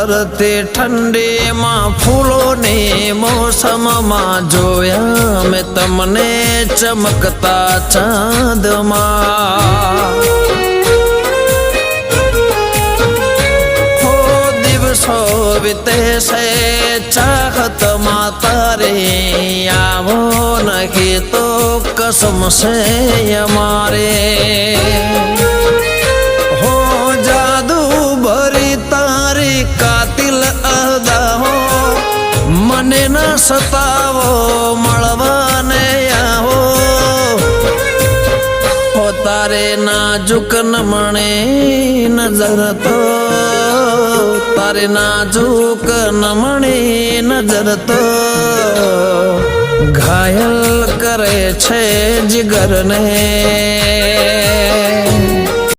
ધરતી ઠંડી માં ફૂલોની મોસમમાં જોયા મેં તમને ચમકતા ચાંદમાં દિવસો વીતે છે ચાહતમાં તારે આવો નહીં તો કસમ છે અમારે હો જાદુ ભરી તારી કાતિલ અદાઓ મને ન સતાવો મળવાને આવો હો તારે નાજુક નમણે નજર તો તારે નાજુક નમણી નજર તો ઘાયલ કરે છે જીગરને